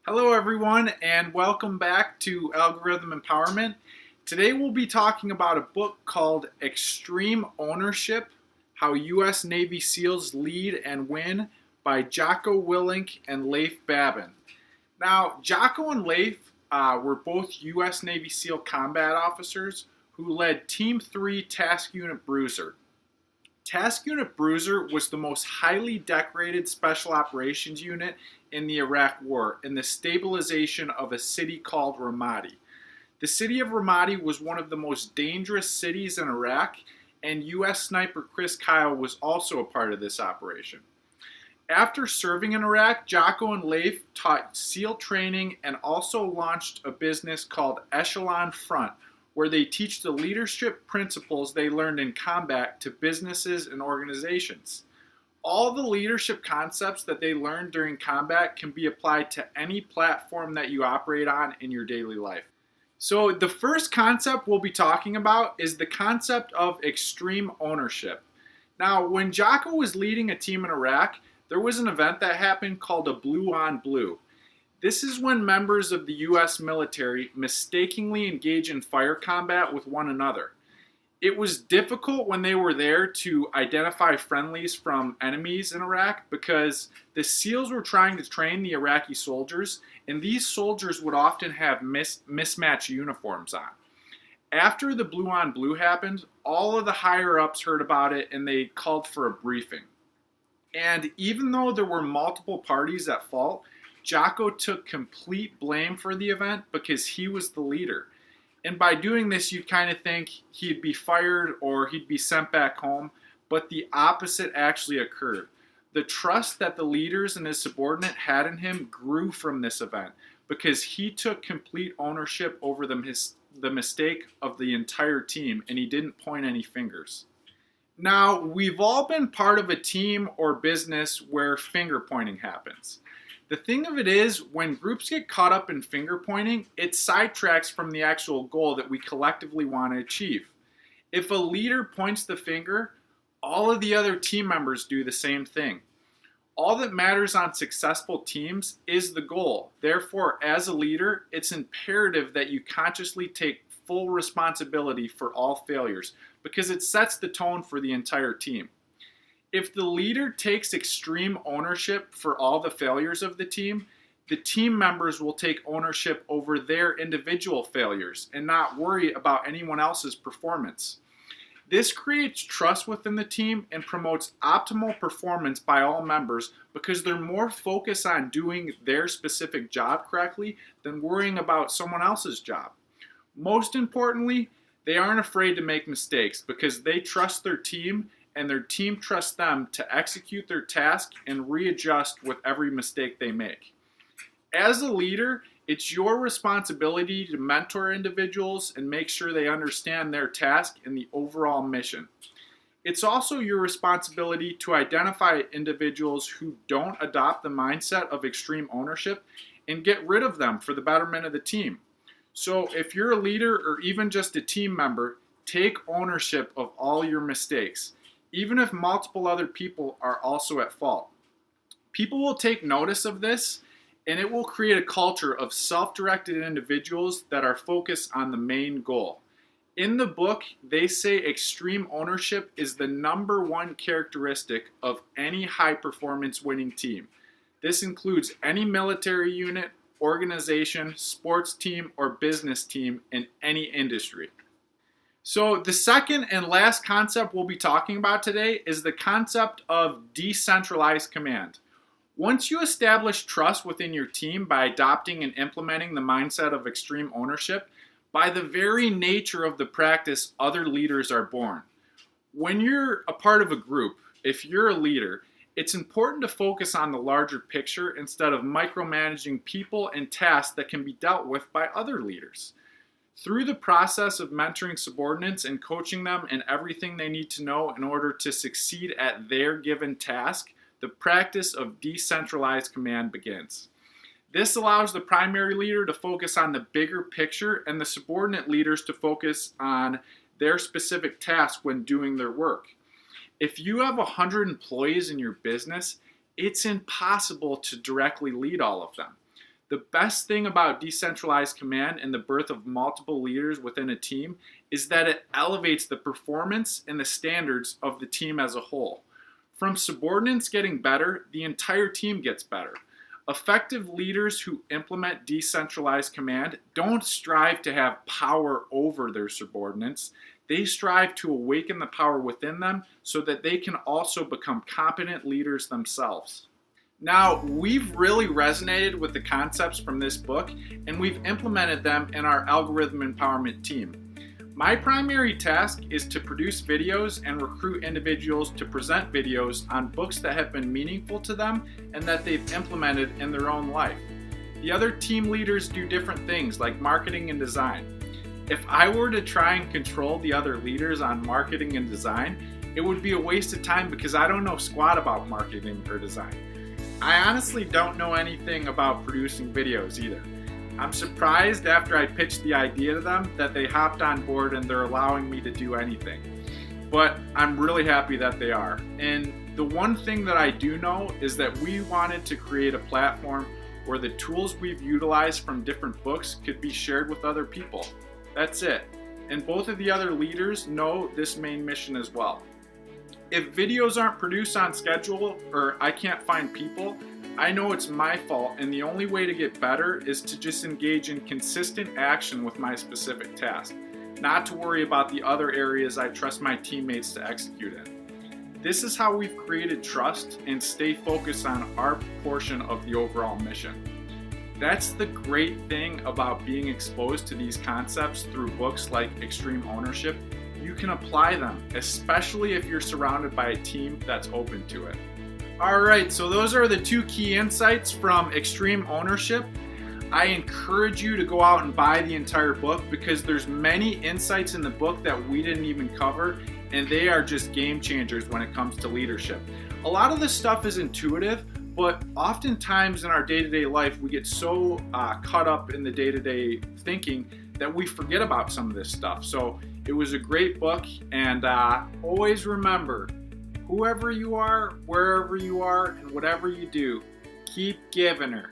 Hello, everyone, and welcome back to Algorithm Empowerment. Today, we'll be talking about a book called Extreme Ownership: How U.S. Navy SEALs Lead and Win by Jocko Willink and Leif Babin. Now, Jocko and Leif were both U.S. Navy SEAL combat officers who led Team 3 Task Unit Bruiser. Task Unit Bruiser was the most highly decorated special operations unit in the Iraq War in the stabilization of a city called Ramadi. The city of Ramadi was one of the most dangerous cities in Iraq, and U.S. sniper Chris Kyle was also a part of this operation. After serving in Iraq, Jocko and Leif taught SEAL training and also launched a business called Echelon Front, where they teach the leadership principles they learned in combat to businesses and organizations. All the leadership concepts that they learned during combat can be applied to any platform that you operate on in your daily life. So the first concept we'll be talking about is the concept of extreme ownership. Now, when Jocko was leading a team in Iraq, there was an event that happened called a blue on blue. This is when members of the U.S. military mistakenly engage in fire combat with one another. It was difficult when they were there to identify friendlies from enemies in Iraq because the SEALs were trying to train the Iraqi soldiers, and these soldiers would often have mismatched uniforms on. After the blue on blue happened, all of the higher ups heard about it and they called for a briefing. And even though there were multiple parties at fault, Jocko took complete blame for the event because he was the leader. And by doing this, you'd kind of think he'd be fired or he'd be sent back home, but the opposite actually occurred. The trust that the leaders and his subordinate had in him grew from this event because he took complete ownership over the mistake of the entire team, and he didn't point any fingers. Now, we've all been part of a team or business where finger pointing happens. The thing of it is, when groups get caught up in finger pointing, it sidetracks from the actual goal that we collectively want to achieve. If a leader points the finger, all of the other team members do the same thing. All that matters on successful teams is the goal. Therefore, as a leader, it's imperative that you consciously take full responsibility for all failures because it sets the tone for the entire team. If the leader takes extreme ownership for all the failures of the team members will take ownership over their individual failures and not worry about anyone else's performance. This creates trust within the team and promotes optimal performance by all members because they're more focused on doing their specific job correctly than worrying about someone else's job. Most importantly, they aren't afraid to make mistakes because they trust their team and their team trusts them to execute their task and readjust with every mistake they make. As a leader, it's your responsibility to mentor individuals and make sure they understand their task and the overall mission. It's also your responsibility to identify individuals who don't adopt the mindset of extreme ownership and get rid of them for the betterment of the team. So if you're a leader or even just a team member, take ownership of all your mistakes, even if multiple other people are also at fault. People will take notice of this, and it will create a culture of self-directed individuals that are focused on the main goal. In the book, they say extreme ownership is the number one characteristic of any high-performance winning team. This includes any military unit, organization, sports team, or business team in any industry. So the second and last concept we'll be talking about today is the concept of decentralized command. Once you establish trust within your team by adopting and implementing the mindset of extreme ownership, by the very nature of the practice, other leaders are born. When you're a part of a group, if you're a leader, it's important to focus on the larger picture instead of micromanaging people and tasks that can be dealt with by other leaders. Through the process of mentoring subordinates and coaching them in everything they need to know in order to succeed at their given task, the practice of decentralized command begins. This allows the primary leader to focus on the bigger picture and the subordinate leaders to focus on their specific task when doing their work. If you have 100 employees in your business, it's impossible to directly lead all of them. The best thing about decentralized command and the birth of multiple leaders within a team is that it elevates the performance and the standards of the team as a whole. From subordinates getting better, the entire team gets better. Effective leaders who implement decentralized command don't strive to have power over their subordinates. They strive to awaken the power within them so that they can also become competent leaders themselves. Now, we've really resonated with the concepts from this book, and we've implemented them in our algorithm empowerment team. My primary task is to produce videos and recruit individuals to present videos on books that have been meaningful to them and that they've implemented in their own life. The other team leaders do different things like marketing and design. If I were to try and control the other leaders on marketing and design, it would be a waste of time because I don't know squat about marketing or design. I honestly don't know anything about producing videos either. I'm surprised after I pitched the idea to them that they hopped on board and they're allowing me to do anything. But I'm really happy that they are. And the one thing that I do know is that we wanted to create a platform where the tools we've utilized from different books could be shared with other people. That's it. And both of the other leaders know this main mission as well. If videos aren't produced on schedule or I can't find people, I know it's my fault, and the only way to get better is to just engage in consistent action with my specific task, not to worry about the other areas I trust my teammates to execute in. This is how we've created trust and stay focused on our portion of the overall mission. That's the great thing about being exposed to these concepts through books like Extreme Ownership. You can apply them, especially if you're surrounded by a team that's open to it. All right, so those are the two key insights from Extreme Ownership. I encourage you to go out and buy the entire book because there's many insights in the book that we didn't even cover, and they are just game changers when it comes to leadership. A lot of this stuff is intuitive, but oftentimes in our day-to-day life, we get so caught up in the day-to-day thinking that we forget about some of this stuff. So it was a great book, and always remember, whoever you are, wherever you are, and whatever you do, keep giving her.